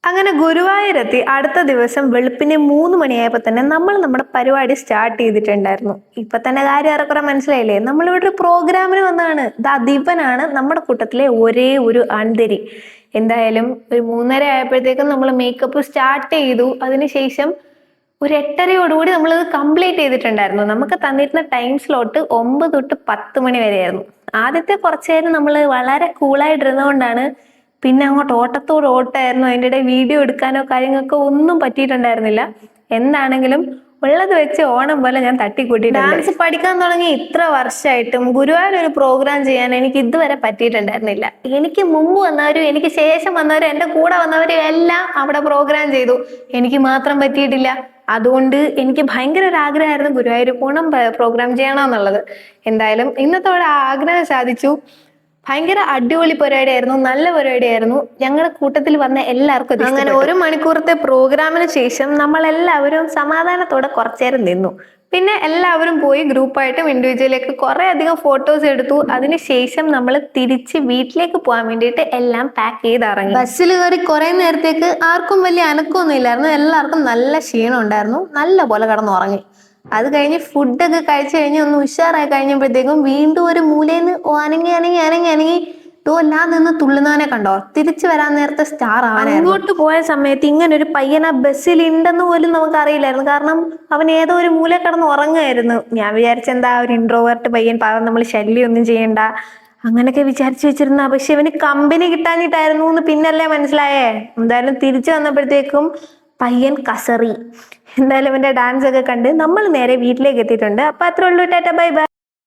അങ്ങനെ ഗുരുവായൂരെത്തി അടുത്ത ദിവസം വെളുപ്പിന് 3 മണിയായപ്പോൾ തന്നെ നമ്മൾ നമ്മുടെ പരിപാടി സ്റ്റാർട്ട് ചെയ്തിട്ടുണ്ടായിരുന്നു. ഇപ്പൊ തന്നെ കാര്യം ഏറെക്കുറെ മനസ്സിലായില്ലേ, നമ്മളിവിടെ ഒരു പ്രോഗ്രാമിന് വന്നതാണ്. ദിവനാണ് നമ്മുടെ കൂട്ടത്തിലെ ഒരേ ഒരു ആൺതരി. എന്തായാലും ഒരു 3:30 ആയപ്പോഴത്തേക്കും നമ്മൾ മേക്കപ്പ് സ്റ്റാർട്ട് ചെയ്തു. അതിനുശേഷം ഒരു 8:30യോടുകൂടി നമ്മളിത് കംപ്ലീറ്റ് ചെയ്തിട്ടുണ്ടായിരുന്നു. നമുക്ക് തന്നിരുന്ന ടൈം സ്ലോട്ട് 9 തൊട്ട് 10 മണി വരെയായിരുന്നു. ആദ്യത്തെ കുറച്ചു നേരം നമ്മൾ വളരെ കൂളായിട്ടിരുന്നുകൊണ്ടാണ് പിന്നെ അങ്ങോട്ട് ഓട്ടത്തോട് ഓട്ടമായിരുന്നു. അതിൻ്റെ ഇടയിൽ വീഡിയോ എടുക്കാനോ കാര്യങ്ങൾക്കോ ഒന്നും പറ്റിയിട്ടുണ്ടായിരുന്നില്ല. എന്താണെങ്കിലും ഉള്ളത് വെച്ച് ഓണം പോലെ ഞാൻ തട്ടിക്കൂട്ടി. ഡാൻസ് പഠിക്കാൻ തുടങ്ങി ഇത്ര വർഷമായിട്ടും ഗുരുവായൂർ ഒരു പ്രോഗ്രാം ചെയ്യാൻ എനിക്ക് ഇതുവരെ പറ്റിയിട്ടുണ്ടായിരുന്നില്ല. എനിക്ക് മുമ്പ് വന്നവരും എനിക്ക് ശേഷം വന്നവരും എൻ്റെ കൂടെ വന്നവരും എല്ലാം അവിടെ പ്രോഗ്രാം ചെയ്തു. എനിക്ക് മാത്രം പറ്റിയിട്ടില്ല. അതുകൊണ്ട് എനിക്ക് ഭയങ്കര ഒരു ആഗ്രഹമായിരുന്നു ഗുരുവായൂർ ഓണം പ്രോഗ്രാം ചെയ്യണമെന്നുള്ളത്. എന്തായാലും ഇന്നത്തോടെ ആ ആഗ്രഹം സാധിച്ചു. ഭയങ്കര അടിപൊളി പരിപാടിയായിരുന്നു, നല്ല പരിപാടിയായിരുന്നു. ഞങ്ങളുടെ കൂട്ടത്തിൽ വന്ന എല്ലാവർക്കും അങ്ങനെ 1 മണിക്കൂറത്തെ പ്രോഗ്രാമിന് ശേഷം നമ്മൾ എല്ലാവരും സമാധാനത്തോടെ കുറച്ചേരം നിന്നു. പിന്നെ എല്ലാവരും പോയി ഗ്രൂപ്പായിട്ടും ഇൻഡിവിജ്വലേക്ക് കുറെ അധികം ഫോട്ടോസ് എടുത്തു. അതിനുശേഷം നമ്മൾ തിരിച്ച് വീട്ടിലേക്ക് പോകാൻ വേണ്ടിയിട്ട് എല്ലാം പാക്ക് ചെയ്ത് ഇറങ്ങി. ബസ്സിൽ കയറി കുറെ നേരത്തേക്ക് ആർക്കും വലിയ അനക്കമൊന്നും ഇല്ലായിരുന്നു. എല്ലാവർക്കും നല്ല ക്ഷീണം ഉണ്ടായിരുന്നു. നല്ല പോലെ കിടന്നുറങ്ങി. അത് കഴിഞ്ഞ് ഫുഡൊക്കെ കഴിച്ചു കഴിഞ്ഞ് ഒന്ന് ഉഷാറായി കഴിഞ്ഞപ്പോഴത്തേക്കും വീണ്ടും ഒരു മൂലയിൽ നിന്ന് അനങ്ങി എല്ലാം നിന്ന് തുള്ളുന്നവനെ കണ്ടോ. തിരിച്ചു വരാൻ നേരത്തെ സ്റ്റാർ ആവാനായിരുന്നു. അങ്ങോട്ട് പോയ സമയത്ത് ഇങ്ങനെ ഒരു പയ്യൻ ആ ബസ്സിൽ ഉണ്ടെന്ന് പോലും നമുക്ക് അറിയില്ലായിരുന്നു. കാരണം അവൻ ഏതോ ഒരു മൂല കിടന്ന് ഉറങ്ങുമായിരുന്നു. ഞാൻ വിചാരിച്ചെന്താ ഒരു ഇൻട്രോവേർട്ട് പയ്യൻ, പാവം നമ്മൾ ശല്യമൊന്നും ചെയ്യണ്ട അങ്ങനെയൊക്കെ വിചാരിച്ചു വെച്ചിരുന്ന. പക്ഷെ ഇവന് കമ്പനി കിട്ടാഞ്ഞിട്ടായിരുന്നു എന്ന് പിന്നല്ലേ മനസ്സിലായേ. എന്തായാലും തിരിച്ചു വന്നപ്പോഴത്തേക്കും പയ്യൻ കസറി. എന്തായാലും ഇവന്റെ ഡാൻസ് ഒക്കെ കണ്ട് നമ്മൾ നേരെ വീട്ടിലേക്ക് എത്തിയിട്ടുണ്ട്. അപ്പൊ അത്രേ ഉള്ളൂ. Tata bye bye.